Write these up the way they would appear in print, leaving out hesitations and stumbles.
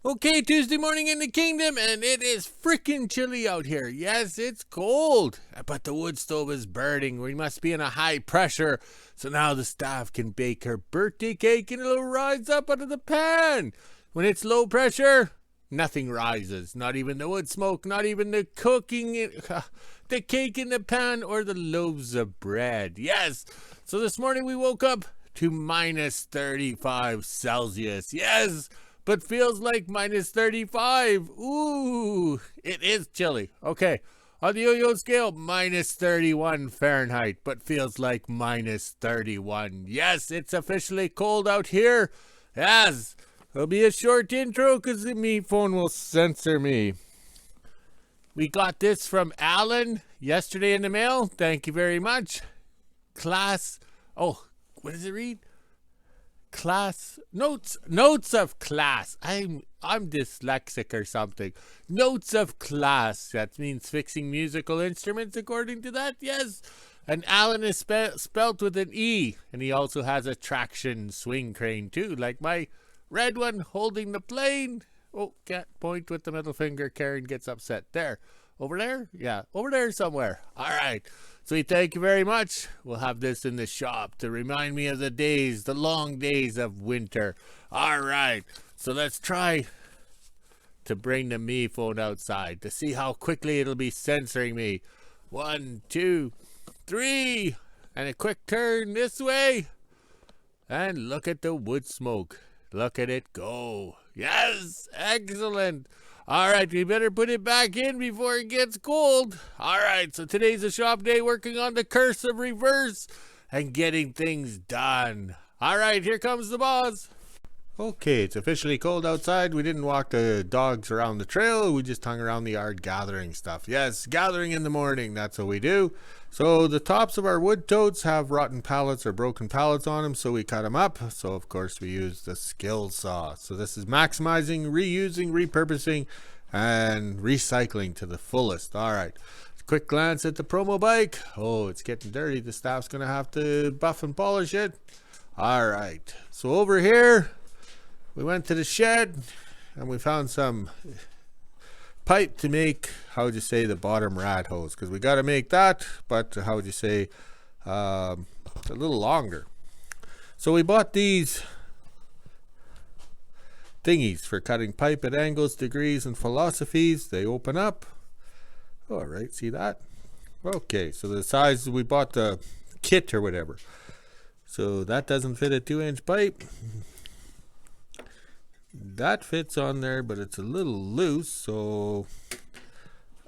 Okay, Tuesday morning in the kingdom, and it is freaking chilly out here. Yes, it's cold, but the wood stove is burning. We must be in a high pressure, so now the staff can bake her birthday cake and it'll rise up out of the pan. When it's low pressure, nothing rises. Not even the wood smoke, not even the cooking, the cake in the pan, or the loaves of bread. Yes, so this morning we woke up to minus 35 Celsius. Yes, but feels like minus 35. Ooh, it is chilly. Okay, on the yo-yo scale, minus 31 Fahrenheit, but feels like minus 31. Yes, it's officially cold out here. Yes, it'll be a short intro because the me phone will censor me. We got this from Alan yesterday in the mail. Thank you very much. Class, oh, what does it read? Class notes of class. I'm dyslexic or something. Notes of class. That means fixing musical instruments according to that. Yes. And Alan is spelt with an E, and he also has a traction swing crane too, like my red one holding the plane. Oh, can't point with the middle finger. Karen gets upset. There. Over there? Yeah, over there somewhere. All right. So we thank you very much. We'll have this in the shop to remind me of the days, the long days of winter. All right. So let's try to bring the me phone outside to see how quickly it'll be censoring me. 1, 2, 3. And a quick turn this way. And look at the wood smoke. Look at it go. Yes, excellent. All right, we better put it back in before it gets cold. All right, so today's a shop day working on the curse of reverse and getting things done. All right, here comes the boss. Okay, it's officially cold outside. We didn't walk the dogs around the trail. We just hung around the yard gathering stuff. Yes, gathering in the morning. That's what we do. So the tops of our wood totes have rotten pallets or broken pallets on them, so we cut them up. So, of course, we use the skill saw. So this is maximizing, reusing, repurposing, and recycling to the fullest. All right. Quick glance at the promo bike. Oh, it's getting dirty. The staff's going to have to buff and polish it. All right. So over here, we went to the shed and we found some pipe to make, how would you say, the bottom rad hose, because we got to make that, but how would you say, a little longer. So we bought these thingies for cutting pipe at angles, degrees, and philosophies. They open up. All right, see that? Okay, so the size, we bought the kit or whatever. So that doesn't fit a 2-inch pipe. That fits on there, but it's a little loose, so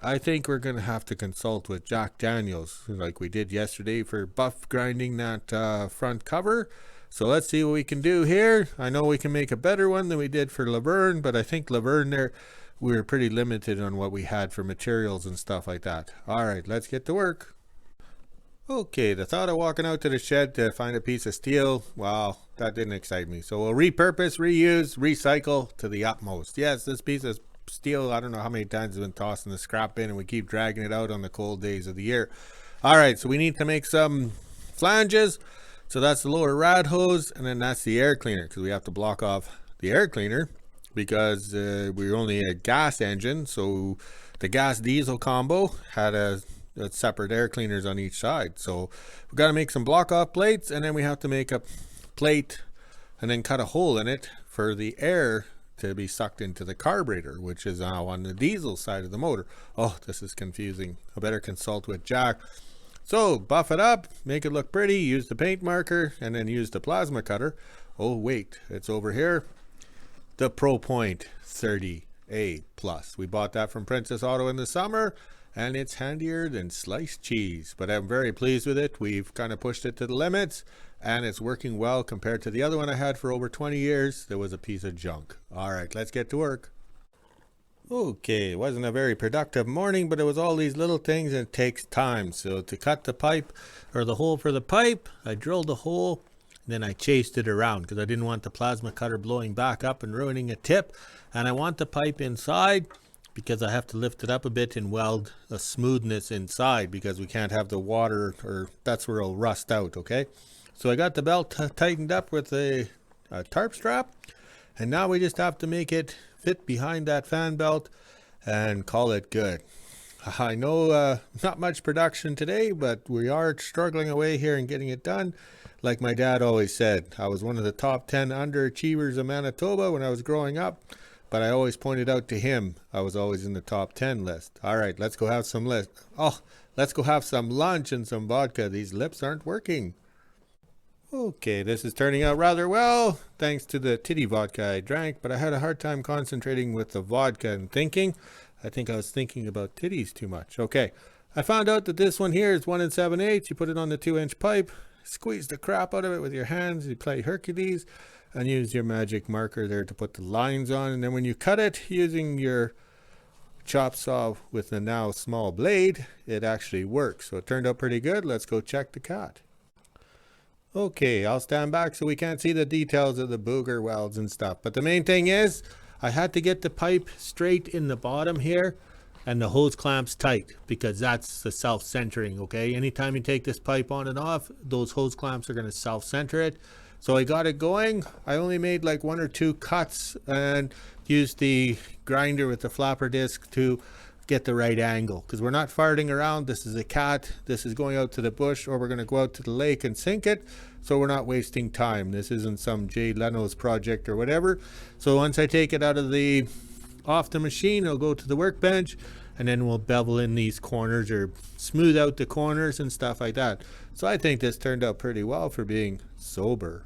I think we're going to have to consult with Jack Daniels, like we did yesterday for buff grinding that front cover. So let's see what we can do here. I know we can make a better one than we did for Laverne, but I think Laverne there, we were pretty limited on what we had for materials and stuff like that. All right, let's get to work. Okay, the thought of walking out to the shed to find a piece of steel, wow, that didn't excite me. So we'll repurpose, reuse, recycle to the utmost. Yes, this piece of steel, I don't know how many times it's been tossed in the scrap bin, and we keep dragging it out on the cold days of the year. All right, so we need to make some flanges. So that's the lower rad hose, and then that's the air cleaner, because we have to block off the air cleaner because we're only a gas engine. So the gas diesel combo had a separate air cleaners on each side. So we've got to make some block off plates, and then we have to make a plate and then cut a hole in it for the air to be sucked into the carburetor, which is now on the diesel side of the motor. Oh, this is confusing. I better consult with Jack. So buff it up, make it look pretty, use the paint marker, and then use the plasma cutter. Oh wait, it's over here. The ProPoint 30A Plus. We bought that from Princess Auto in the summer, and it's handier than sliced cheese, but I'm very pleased with it. We've kind of pushed it to the limits, and it's working well compared to the other one I had for over 20 years. There was a piece of junk. All right, let's get to work. Okay, it wasn't a very productive morning, but it was all these little things, and it takes time. So to cut the pipe, or the hole for the pipe, I drilled a hole, and then I chased it around because I didn't want the plasma cutter blowing back up and ruining a tip, and I want the pipe inside, because I have to lift it up a bit and weld a smoothness inside, because we can't have the water, or that's where it'll rust out. Okay, so I got the belt tightened up with a tarp strap, And now we just have to make it fit behind that fan belt and call it good. I know not much production today, but we are struggling away here and getting it done. Like my dad always said, I was one of the top 10 underachievers in Manitoba when I was growing up, but I always pointed out to him I was always in the top 10 list. All right, let's go have some let's go have some lunch and some vodka. These lips aren't working. Okay, this is turning out rather well, thanks to the titty vodka I drank, but I had a hard time concentrating with the vodka and thinking. I think I was thinking about titties too much. Okay, I found out that this one here is 1 7/8. You put it on the 2-inch pipe, squeeze the crap out of it with your hands, you play Hercules, and use your magic marker there to put the lines on, and then when you cut it using your chop saw with the now small blade, it actually works. So it turned out pretty good. Let's go check the cut. Okay, I'll stand back so we can't see the details of the booger welds and stuff. But the main thing is, I had to get the pipe straight in the bottom here and the hose clamps tight, because that's the self-centering, okay? Anytime you take this pipe on and off, those hose clamps are going to self-center it. So I got it going. I only made like 1 or 2 cuts and used the grinder with the flapper disc to get the right angle, because we're not farting around. This is a cat, this is going out to the bush, or we're going to go out to the lake and sink it, so we're not wasting time. This isn't some Jay Leno's project or whatever. So once I take it out of off the machine, I'll go to the workbench, and then we'll bevel in these corners or smooth out the corners and stuff like that. So I think this turned out pretty well for being sober.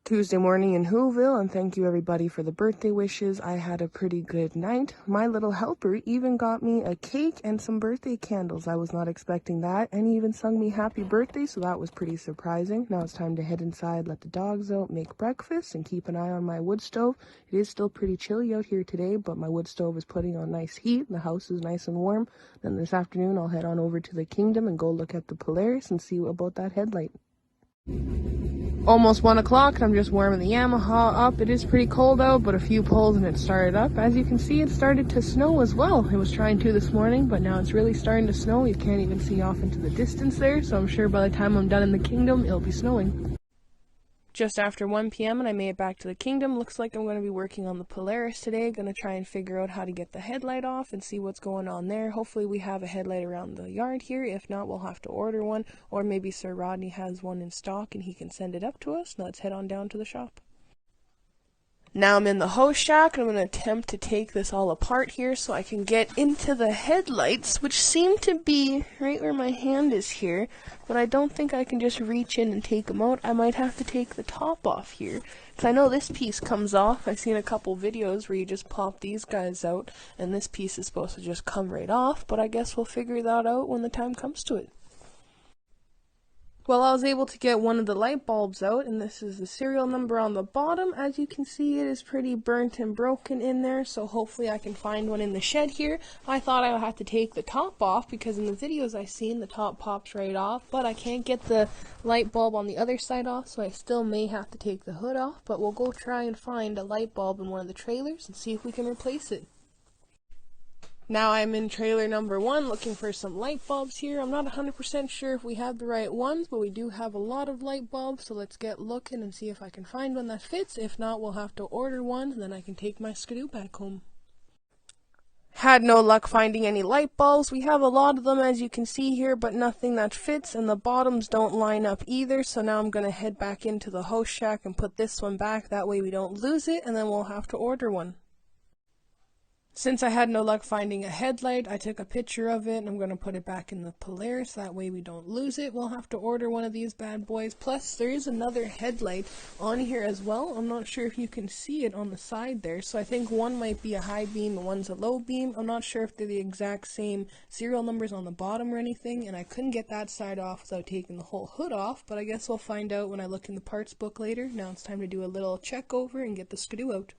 Tuesday morning in WHO-ville, and thank you everybody for the birthday wishes. I had a pretty good night. My little helper even got me a cake and some birthday candles. I was not expecting that, and he even sung me happy birthday, so that was pretty surprising. Now it's time to head inside, let the dogs out, make breakfast, and keep an eye on my wood stove. It is still pretty chilly out here today, but my wood stove is putting on nice heat. The house is nice and warm. Then this afternoon I'll head on over to the Kingdom and go look at the Polaris and see about that headlight. Almost 1 o'clock, and I'm just warming the Yamaha up. It is pretty cold out, but a few pulls and it started up. As you can see, it started to snow as well. It was trying to this morning, but now it's really starting to snow. You can't even see off into the distance there, so I'm sure by the time I'm done in the Kingdom, it'll be snowing. Just after 1 p.m. and I made it back to the Kingdom. Looks like I'm going to be working on the Polaris today. Going to try and figure out how to get the headlight off and see what's going on there. Hopefully we have a headlight around the yard here. If not, we'll have to order one, or maybe Sir Rodney has one in stock and he can send it up to us. Now let's head on down to the shop. Now I'm in the hose shack, and I'm going to attempt to take this all apart here so I can get into the headlights, which seem to be right where my hand is here, but I don't think I can just reach in and take them out. I might have to take the top off here, because I know this piece comes off. I've seen a couple videos where you just pop these guys out, and this piece is supposed to just come right off, but I guess we'll figure that out when the time comes to it. Well, I was able to get one of the light bulbs out, and this is the serial number on the bottom. As you can see, it is pretty burnt and broken in there, so hopefully I can find one in the shed here. I thought I would have to take the top off, because in the videos I've seen, the top pops right off, but I can't get the light bulb on the other side off, so I still may have to take the hood off, but we'll go try and find a light bulb in one of the trailers and see if we can replace it. Now I'm in trailer number 1 looking for some light bulbs here. I'm not 100% sure if we have the right ones, but we do have a lot of light bulbs, so let's get looking and see if I can find one that fits. If not, we'll have to order one, and then I can take my skidoo back home. Had no luck finding any light bulbs. We have a lot of them, as you can see here, but nothing that fits, and the bottoms don't line up either, so now I'm going to head back into the hose shack and put this one back. That way we don't lose it, and then we'll have to order one. Since I had no luck finding a headlight, I took a picture of it, and I'm going to put it back in the Polaris. That way we don't lose it. We'll have to order one of these bad boys. Plus, there is another headlight on here as well. I'm not sure if you can see it on the side there. So I think one might be a high beam and one's a low beam. I'm not sure if they're the exact same serial numbers on the bottom or anything, and I couldn't get that side off without taking the whole hood off, but I guess we'll find out when I look in the parts book later. Now it's time to do a little check over and get the skidoo out.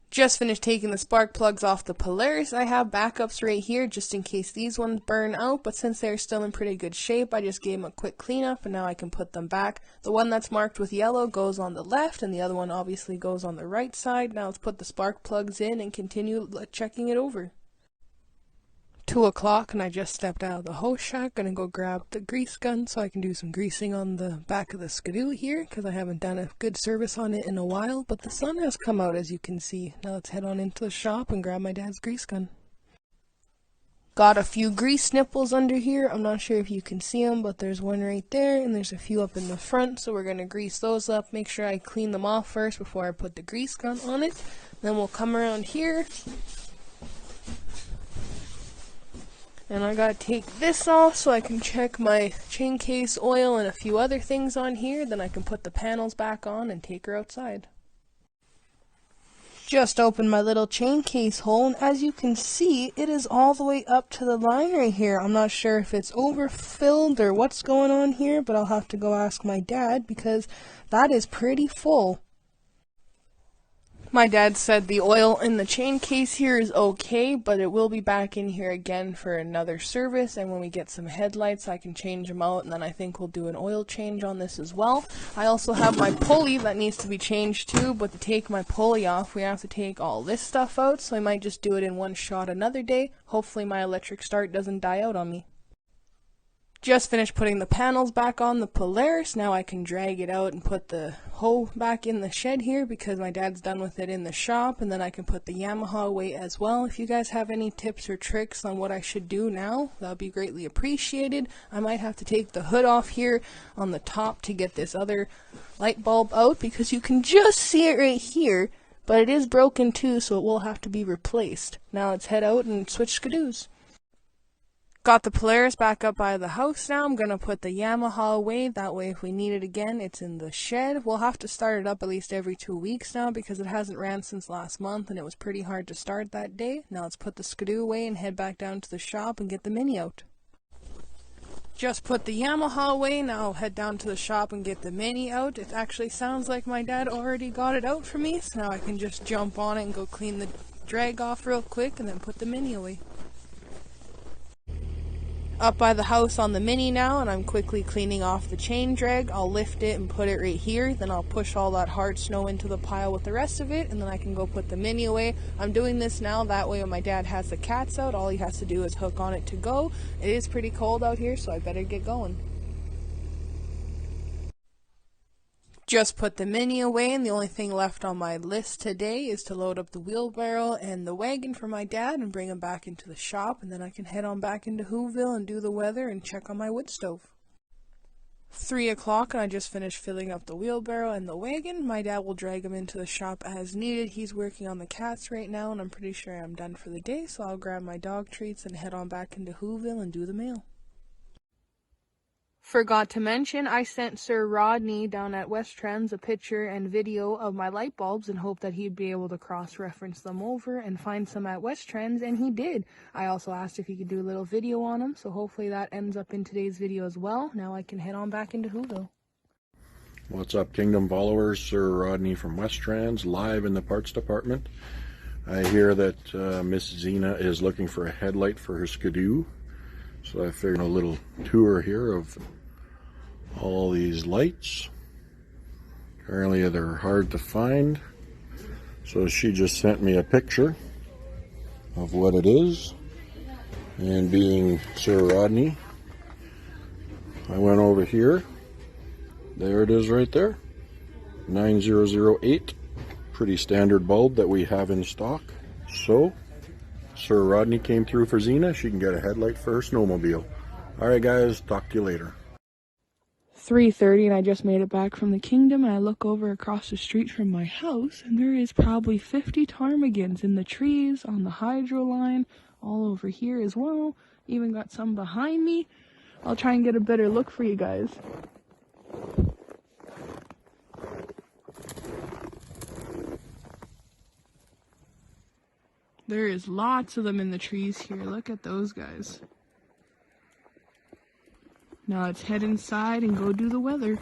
Just finished taking the spark plugs off the Polaris. I have backups right here just in case these ones burn out, but since they're still in pretty good shape, I just gave them a quick cleanup and now I can put them back. The one that's marked with yellow goes on the left and the other one obviously goes on the right side. Now let's put the spark plugs in and continue checking it over. 2 o'clock and I just stepped out of the hose shack. Gonna go grab the grease gun so I can do some greasing on the back of the Skidoo here, because I haven't done a good service on it in a while, but the sun has come out as you can see. Now let's head on into the shop and grab my dad's grease gun. Got a few grease nipples under here. I'm not sure if you can see them, but there's one right there and there's a few up in the front, so we're gonna grease those up. Make sure I clean them off first before I put the grease gun on it. Then we'll come around here. And I gotta take this off so I can check my chain case oil and a few other things on here. Then I can put the panels back on and take her outside. Just opened my little chain case hole, and as you can see, it is all the way up to the line right here. I'm not sure if it's overfilled or what's going on here, but I'll have to go ask my dad because that is pretty full. My dad said the oil in the chain case here is okay, but it will be back in here again for another service, and when we get some headlights I can change them out, and then I think we'll do an oil change on this as well. I also have my pulley that needs to be changed too, but to take my pulley off we have to take all this stuff out, so I might just do it in one shot another day. Hopefully my electric start doesn't die out on me. Just finished putting the panels back on the Polaris. Now I can drag it out and put the hoe back in the shed here because my dad's done with it in the shop, and then I can put the Yamaha away as well. If you guys have any tips or tricks on what I should do now, that would be greatly appreciated. I might have to take the hood off here on the top to get this other light bulb out because you can just see it right here, but it is broken too, so it will have to be replaced. Now let's head out and switch skidoos. Got the Polaris back up by the house now. I'm going to put the Yamaha away. That way if we need it again, it's in the shed. We'll have to start it up at least every 2 weeks now because it hasn't ran since last month and it was pretty hard to start that day. Now let's put the Skidoo away and head back down to the shop and get the Mini out. Just put the Yamaha away. Now I'll head down to the shop and get the Mini out. It actually sounds like my dad already got it out for me, so now I can just jump on it and go clean the drag off real quick and then put the Mini away. Up by the house on the Mini now, and I'm quickly cleaning off the chain drag. I'll lift it and put it right here, then I'll push all that hard snow into the pile with the rest of it, and then I can go put the Mini away. I'm doing this now, that way when my dad has the cats out, all he has to do is hook on it to go. It is pretty cold out here, so I better get going. Just put the Mini away, and the only thing left on my list today is to load up the wheelbarrow and the wagon for my dad and bring him back into the shop, and then I can head on back into WHO-ville and do the weather and check on my wood stove. 3 o'clock, and I just finished filling up the wheelbarrow and the wagon. My dad will drag him into the shop as needed. He's working on the cats right now, and I'm pretty sure I'm done for the day, so I'll grab my dog treats and head on back into WHO-ville and do the mail. Forgot to mention, I sent Sir Rodney down at Westrans a picture and video of my light bulbs and hoped that he'd be able to cross-reference them over and find some at Westrans, and he did. I also asked if he could do a little video on them, so hopefully that ends up in today's video as well. Now I can head on back into WHO-ville. What's up, Kingdom followers? Sir Rodney from Westrans, live in the parts department. I hear that Miss Zena is looking for a headlight for her Skidoo, so I figured a little tour here of all these lights. Apparently they're hard to find, so she just sent me a picture of what it is, and being Sir Rodney, I went over here. There it is right there, 9008, pretty standard bulb that we have in stock. So Sir Rodney came through for Zena. She can get a headlight for her snowmobile. Alright guys, talk to you later. 3:30 and I just made it back from the Kingdom, and I look over across the street from my house and there is probably 50 ptarmigans in the trees, on the hydro line, all over here as well. Even got some behind me. I'll try and get a better look for you guys. There is lots of them in the trees here. Look at those guys. Now let's head inside and go do the weather.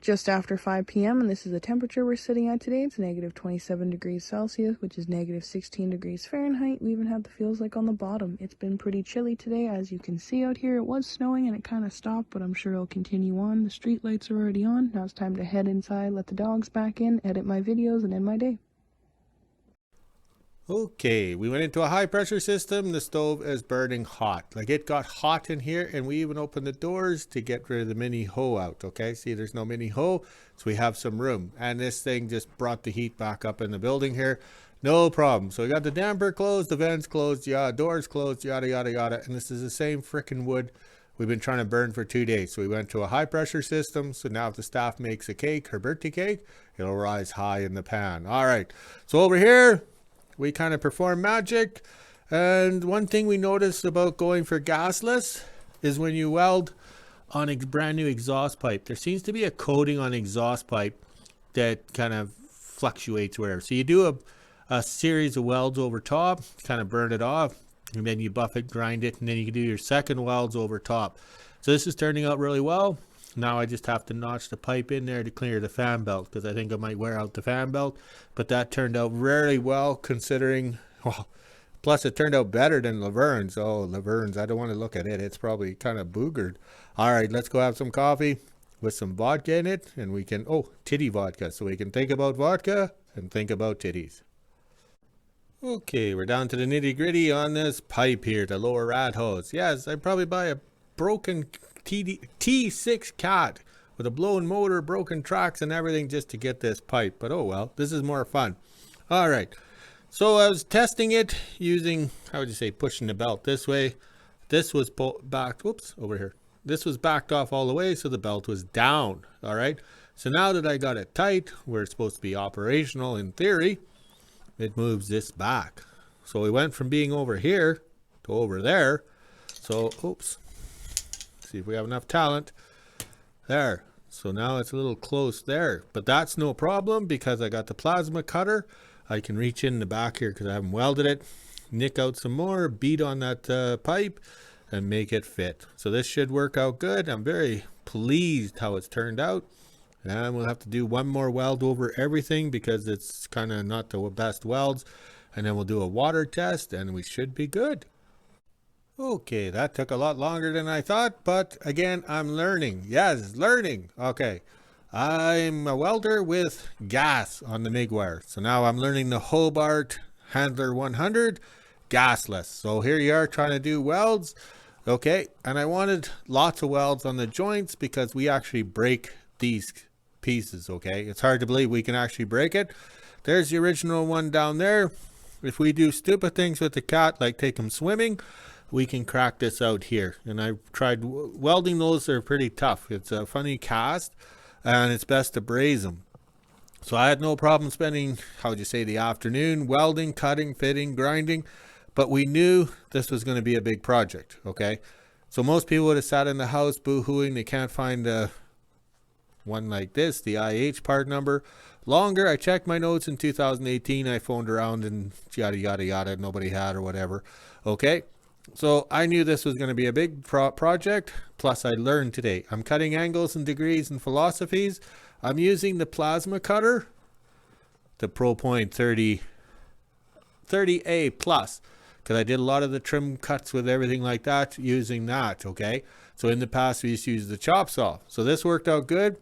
just after 5 p.m. and this is the temperature we're sitting at today. It's negative 27 degrees Celsius, which is negative 16 degrees Fahrenheit. We even have the feels like on the bottom. It's been pretty chilly today, as you can see out here. It was snowing and it kind of stopped, but I'm sure it'll continue on. The street lights are already on. Now it's time to head inside, let the dogs back in, edit my videos, and end my day. Okay, we went into a high pressure system. The stove is burning hot. Like, it got hot in here, and we even opened the doors to get rid of the mini hoe out. Okay, see, there's no mini hoe, so we have some room. And this thing just brought the heat back up in the building here. No problem. So we got the damper closed, the vents closed, yeah, doors closed, yada, yada, yada. And this is the same freaking wood we've been trying to burn for 2 days. So we went to a high pressure system. So now if the staff makes a cake, her birthday cake, it'll rise high in the pan. All right, so over here, we kind of perform magic. And one thing we noticed about going for gasless is when you weld on a brand new exhaust pipe, there seems to be a coating on the exhaust pipe that kind of fluctuates wherever. So you do a series of welds over top, kind of burn it off, and then you buff it, grind it, and then you can do your second welds over top. So this is turning out really well. Now I just have to notch the pipe in there to clear the fan belt, because I think I might wear out the fan belt. But that turned out really well, considering, well, plus it turned out better than Laverne's. Oh, Laverne's, I don't want to look at it. It's probably kind of boogered. All right, let's go have some coffee with some vodka in it, and we can, oh, titty vodka, so we can think about vodka and think about titties. Okay, we're down to the nitty gritty on this pipe here, the lower rat hose. Yes, I'd probably buy a broken T6 cat with a blown motor, broken tracks and everything just to get this pipe. But oh well, this is more fun. All right, so I was testing it using, how would you say, pushing the belt this way. This was backed, whoops, over here. This was backed off all the way, so the belt was down. All right, so now that I got it tight, where it's supposed to be operational in theory, it moves this back. So we went from being over here to over there. So, oops. See if we have enough talent there. So now it's a little close there, but that's no problem because I got the plasma cutter. I can reach in the back here because I haven't welded it, nick out some more, beat on that pipe and make it fit. So this should work out good. I'm very pleased how it's turned out, and we'll have to do one more weld over everything because it's kind of not the best welds, and then we'll do a water test and we should be good. Okay, that took a lot longer than I thought, but again, I'm learning. Yes, learning. Okay, I'm a welder with gas on the MIG wire. So now I'm learning the Hobart Handler 100 gasless. So here you are trying to do welds. Okay, and I wanted lots of welds on the joints because we actually break these pieces. Okay, it's hard to believe we can actually break it. There's the original one down there. If we do stupid things with the cat, like take him swimming, we can crack this out here. And I tried welding those. They're pretty tough. It's a funny cast and it's best to braze them. So I had no problem spending, how would you say, the afternoon welding, cutting, fitting, grinding, but we knew this was going to be a big project. Okay, so most people would have sat in the house boo-hooing they can't find one like this, the IH part number. Longer, I checked my notes in 2018. I phoned around and yada yada yada, nobody had or whatever. Okay, so I knew this was going to be a big project. Plus I learned today I'm cutting angles and degrees and philosophies. I'm using the plasma cutter, the ProPoint 30A plus, because I did a lot of the trim cuts with everything like that using that. Okay, so in the past we used to use the chop saw. So this worked out good.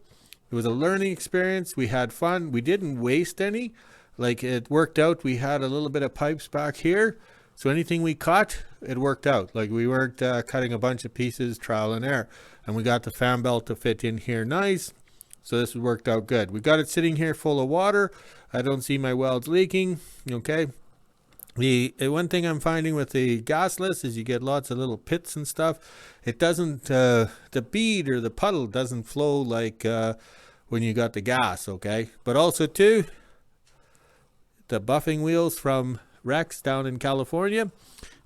It was a learning experience. We had fun. We didn't waste any. Like, it worked out. We had a little bit of pipes back here. So anything we cut, it worked out. Like, we weren't cutting a bunch of pieces, trial and error. And we got the fan belt to fit in here nice. So this worked out good. We got it sitting here full of water. I don't see my welds leaking. Okay. The one thing I'm finding with the gasless is you get lots of little pits and stuff. It doesn't, the bead or the puddle doesn't flow like when you got the gas, okay? But also too, the buffing wheels from Rex down in California,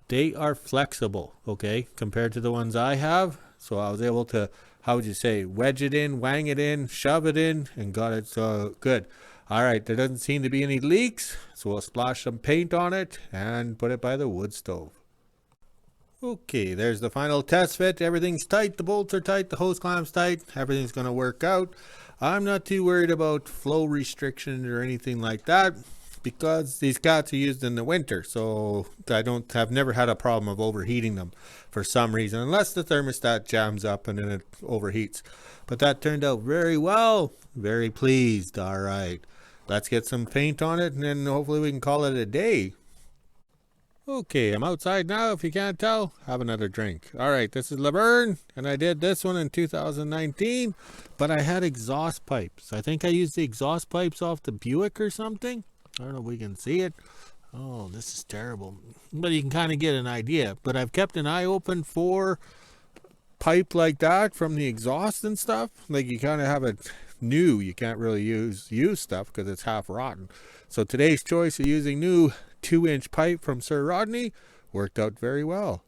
they are flexible, okay, compared to the ones I have. So I was able to, how would you say, wedge it in, wang it in, shove it in, and got it so good. All right, there doesn't seem to be any leaks, so we'll splash some paint on it and put it by the wood stove. Okay, there's the final test fit. Everything's tight, the bolts are tight, the hose clamp's tight, everything's going to work out. I'm not too worried about flow restrictions or anything like that because these cats are used in the winter, so I've never had a problem of overheating them for some reason, unless the thermostat jams up and then it overheats. But that turned out very well. Very pleased. All right, let's get some paint on it and then hopefully we can call it a day. Okay, I'm outside now. If you can't tell, have another drink. All right, this is Laverne, and I did this one in 2019, but I had exhaust pipes. I think I used the exhaust pipes off the Buick or something. I don't know if we can see it. Oh, this is terrible. But you can kind of get an idea. But I've kept an eye open for pipe like that from the exhaust and stuff. Like you kind of have it new. You can't really use stuff because it's half rotten. So today's choice of using new 2-inch pipe from Sir Rodney worked out very well.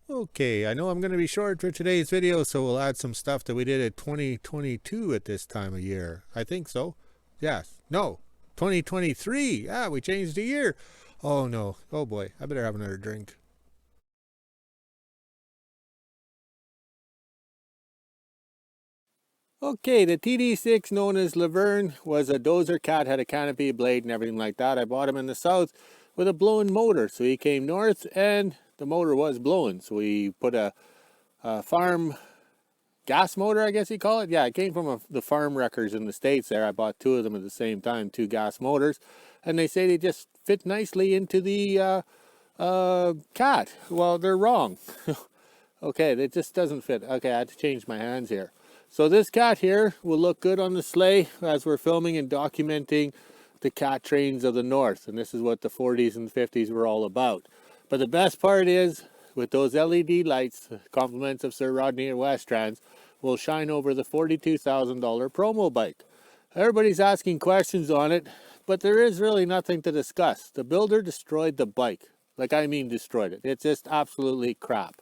Okay, I know I'm going to be short for today's video, so we'll add some stuff that we did at 2022 at this time of year. I think so. Yes. No. 2023. Yeah, we changed the year. Oh no. Oh boy. I better have another drink. Okay, the TD6, known as Laverne, was a dozer cat, had a canopy, blade, and everything like that. I bought him in the south with a blowing motor. So he came north and the motor was blowing. So we put a farm gas motor, I guess you call it. Yeah, it came from the farm wreckers in the States there. I bought 2 of them at the same time, 2 gas motors. And they say they just fit nicely into the cat. Well, they're wrong. Okay, it just doesn't fit. Okay, I had to change my hands here. So this cat here will look good on the sleigh as we're filming and documenting the cat trains of the north. And this is what the 40s and 50s were all about. But the best part is, with those LED lights, compliments of Sir Rodney and Westrans, will shine over the $42,000 promo bike. Everybody's asking questions on it, but there is really nothing to discuss. The builder destroyed the bike. Like, I mean destroyed it. It's just absolutely crap.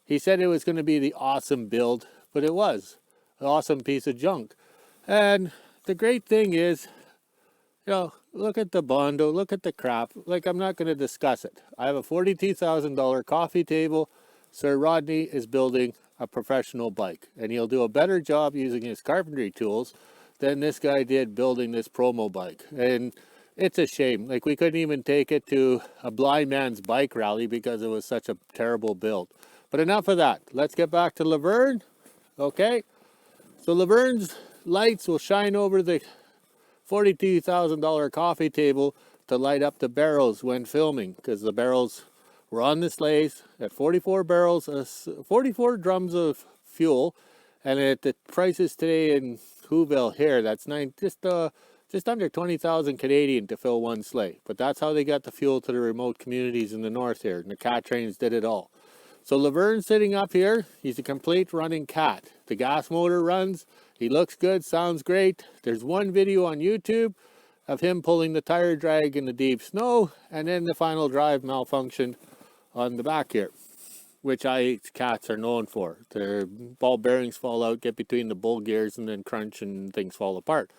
He said it was going to be the awesome build, but it was an awesome piece of junk. And the great thing is, you know, look at the Bondo, look at the crap. Like, I'm not going to discuss it. I have a $42,000 coffee table. Sir Rodney is building a professional bike, and he'll do a better job using his carpentry tools than this guy did building this promo bike. And it's a shame. Like, we couldn't even take it to a blind man's bike rally because it was such a terrible build. But enough of that. Let's get back to Laverne. Okay. So Laverne's lights will shine over the $42,000 coffee table to light up the barrels when filming, because the barrels were on the sleighs at 44 barrels, 44 drums of fuel, and at the prices today in WHO-ville here, that's just under 20,000 Canadian to fill one sleigh. But that's how they got the fuel to the remote communities in the north here, and the cat trains did it all. So Laverne's sitting up here. He's a complete running cat. The gas motor runs. He looks good, sounds great. There's one video on YouTube of him pulling the tire drag in the deep snow, and then the final drive malfunctioned on the back here, which cats are known for. Their ball bearings fall out, get between the bull gears, and then crunch and things fall apart.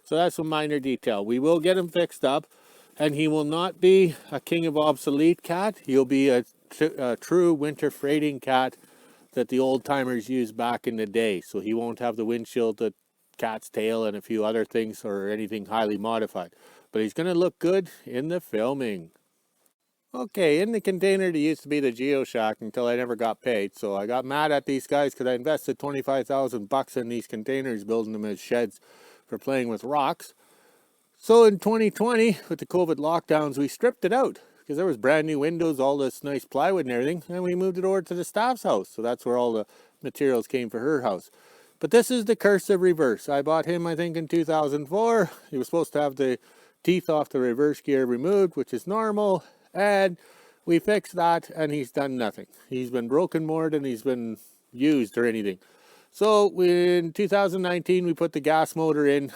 So that's a minor detail. We will get him fixed up, and he will not be a king of obsolete cat. He'll be a true winter freighting cat that the old timers used back in the day. So he won't have the windshield, the cat's tail, and a few other things or anything highly modified. But he's going to look good in the filming. Okay, in the container there used to be the GeoShack until I never got paid. So I got mad at these guys because I invested 25,000 bucks in these containers, building them as sheds for playing with rocks. So in 2020, with the COVID lockdowns, we stripped it out, because there was brand new windows, all this nice plywood and everything, and we moved it over to the staff's house. So that's where all the materials came for her house. But this is the cursive reverse. I bought him, I think, in 2004. He was supposed to have the teeth off the reverse gear removed, which is normal, and we fixed that, and he's done nothing. He's been broken more than he's been used or anything. So in 2019, we put the gas motor in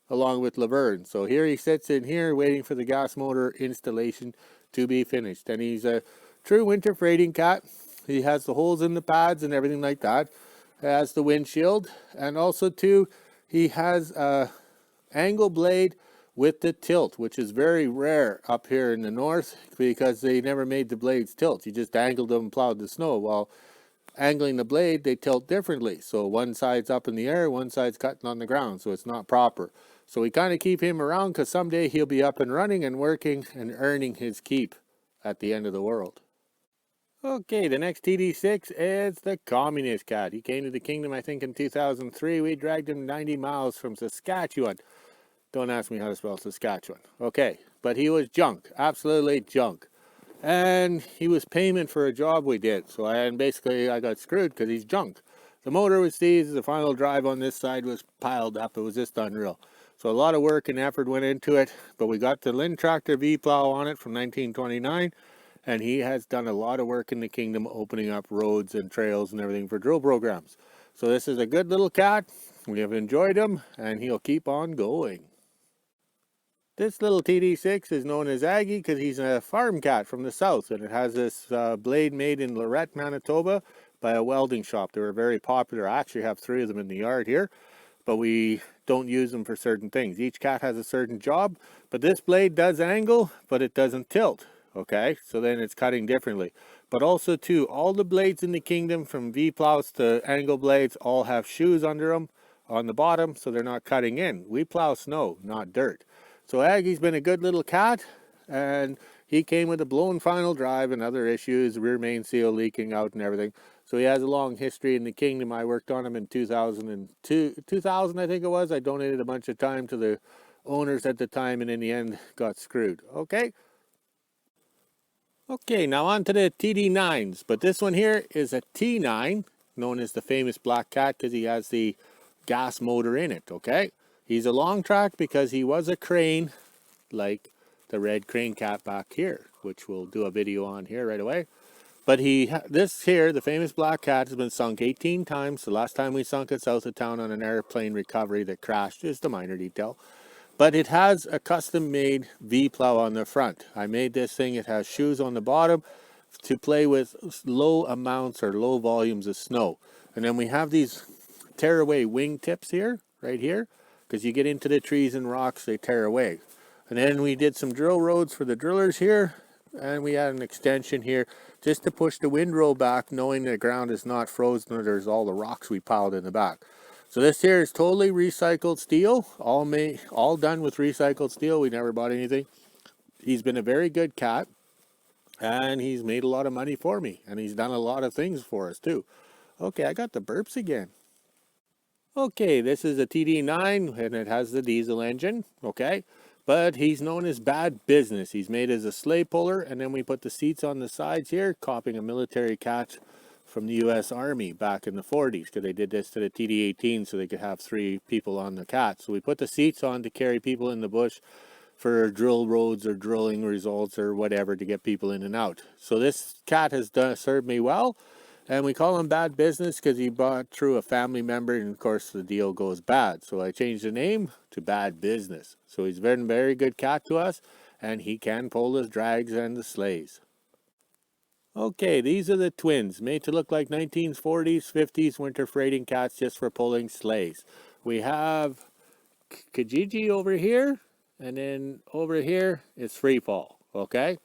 along with Laverne. So here he sits in here waiting for the gas motor installation to be finished. And he's a true winter freighting cat. He has the holes in the pads and everything like that. He has the windshield, and also too, he has a angle blade with the tilt, which is very rare up here in the north because they never made the blades tilt. You just angled them and plowed the snow. While angling the blade, they tilt differently. So one side's up in the air, one side's cutting on the ground, so it's not proper. So we kind of keep him around because someday he'll be up and running and working and earning his keep at the end of the world. Okay, the next TD6 is the Communist Cat. He came to the kingdom, I think, in 2003. We dragged him 90 miles from Saskatchewan. Don't ask me how to spell Saskatchewan. Okay, but he was junk, absolutely junk. And he was payment for a job we did. So I got screwed because he's junk. The motor was seized, the final drive on this side was piled up. It was just unreal. So a lot of work and effort went into it, but we got the Lynn Tractor V-Plow on it from 1929. And he has done a lot of work in the kingdom, opening up roads and trails and everything for drill programs. So this is a good little cat. We have enjoyed him, and he'll keep on going. This little TD6 is known as Aggie because he's a farm cat from the south, and it has this blade made in Lorette, Manitoba by a welding shop. They were very popular. I actually have 3 of them in the yard here, but we don't use them for certain things. Each cat has a certain job, but this blade does angle, but it doesn't tilt. Okay, so then it's cutting differently. But also too, all the blades in the kingdom, from V-plows to angle blades, all have shoes under them on the bottom, so they're not cutting in. We plow snow, not dirt. So Aggie's been a good little cat, and he came with a blown final drive and other issues, rear main seal leaking out and everything. So he has a long history in the kingdom. I worked on him in 2000 I think it was. I donated a bunch of time to the owners at the time, and in the end got screwed. Okay, now on to the TD9s, but this one here is a T9, known as the famous black cat because he has the gas motor in it, okay? He's a long track because he was a crane, like the red crane cat back here, which we'll do a video on here right away. But this here, the famous black cat, has been sunk 18 times. The last time we sunk it south of town on an airplane recovery that crashed, just a minor detail. But it has a custom-made V-plow on the front. I made this thing. It has shoes on the bottom to play with low amounts or low volumes of snow. And then we have these tear-away wing tips here, right here, because you get into the trees and rocks, they tear away. And then we did some drill roads for the drillers here, and we had an extension here just to push the windrow back, knowing the ground is not frozen or there's all the rocks we piled in the back. So this here is totally recycled steel, all done with recycled steel. We never bought anything. He's been a very good cat, and he's made a lot of money for me, and he's done a lot of things for us too. Okay, I got the burps again. Okay, this is a TD9, and it has the diesel engine, okay? But he's known as bad business. He's made as a sleigh puller, and then we put the seats on the sides here, copying a military cat from the U.S. Army back in the 40s, because they did this to the TD-18 so they could have 3 people on the cat. So we put the seats on to carry people in the bush for drill roads or drilling results or whatever to get people in and out. So this cat has served me well, and we call him bad business because he bought through a family member, and of course the deal goes bad. So I changed the name to Bad Business. So he's been a very good cat to us, and he can pull the drags and the sleighs. Okay, these are the twins, made to look like 1940s, 50s winter freighting cats just for pulling sleighs. We have Kijiji over here, and then over here is Freefall, okay?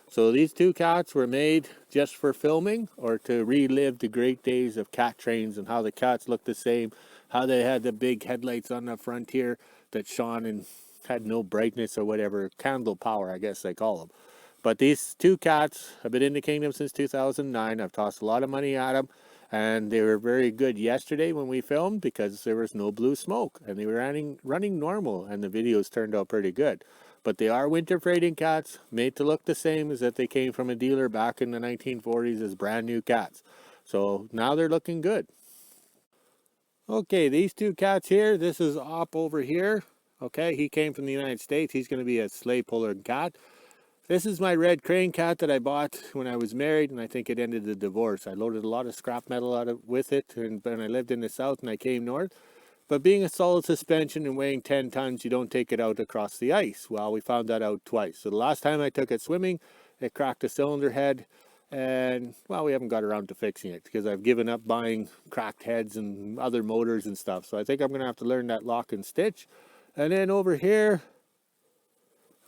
So these 2 cats were made just for filming or to relive the great days of cat trains and how the cats looked the same, how they had the big headlights on the front here that shone and had no brightness or whatever, candle power I guess they call them. But these 2 cats have been in the kingdom since 2009. I've tossed a lot of money at them, and they were very good yesterday when we filmed because there was no blue smoke, and they were running normal, and the videos turned out pretty good. But they are winter freighting cats, made to look the same as if they came from a dealer back in the 1940s as brand new cats. So now they're looking good. Okay, these 2 cats here, this is Op over here. Okay, he came from the United States. He's going to be a sleigh puller cat. This is my red crane cat that I bought when I was married, and I think it ended the divorce. I loaded a lot of scrap metal with it when I lived in the south and I came north. But being a solid suspension and weighing 10 tons, you don't take it out across the ice. Well, we found that out twice. So the last time I took it swimming, it cracked a cylinder head, and well, we haven't got around to fixing it because I've given up buying cracked heads and other motors and stuff. So I think I'm going to have to learn that lock and stitch. And then over here,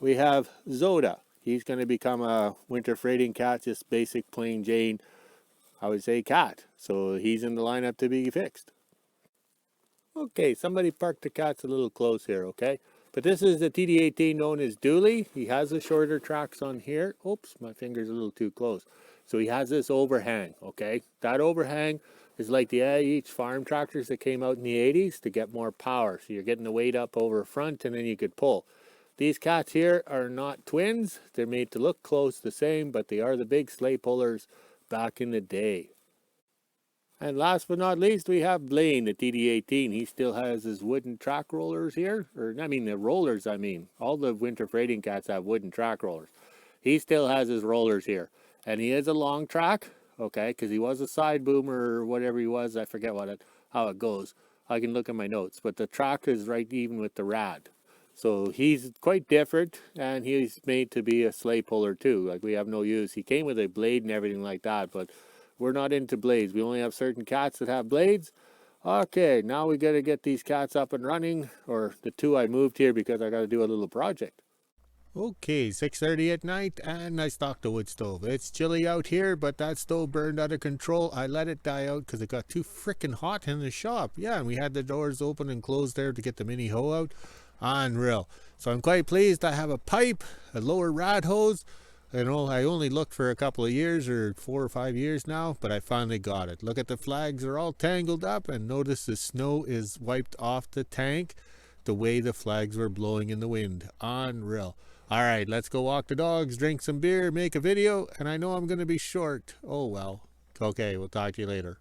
we have Zoda. He's going to become a winter freighting cat, just basic plain Jane, I would say, cat. So he's in the lineup to be fixed. Okay, somebody parked the cats a little close here, okay? But this is the TD18 known as Dooley. He has the shorter tracks on here. Oops, my finger's a little too close. So he has this overhang, okay? That overhang is like the IH farm tractors that came out in the 80s to get more power. So you're getting the weight up over front and then you could pull. These cats here are not twins. They're made to look close the same, but they are the big sleigh pullers back in the day. And last but not least, we have Blaine, the TD18. He still has his wooden track rollers here. Or, I mean, the rollers, I mean. All the winter freighting cats have wooden track rollers. He still has his rollers here. And he is a long track, okay, because he was a side boomer or whatever he was. I forget how it goes. I can look at my notes. But the track is right even with the rad. So he's quite different, and he's made to be a sleigh puller too. Like, we have no use. He came with a blade and everything like that, but we're not into blades. We only have certain cats that have blades. Okay, now we got to get these cats up and running, or the two I moved here because I got to do a little project. Okay, 6:30 at night, and I stocked a wood stove. It's chilly out here, but that stove burned out of control. I let it die out because it got too frickin' hot in the shop. Yeah, and we had the doors open and closed there to get the mini hoe out. Unreal. So I'm quite pleased. I have a pipe, a lower rad hose. You know, I only looked for a couple of years, or 4 or 5 years now, but I finally got it. Look at the flags, they're all tangled up, and notice the snow is wiped off the tank the way the flags were blowing in the wind. Unreal. All right, let's go walk the dogs, drink some beer, make a video, and I know I'm going to be short. Oh well. Okay, we'll talk to you later.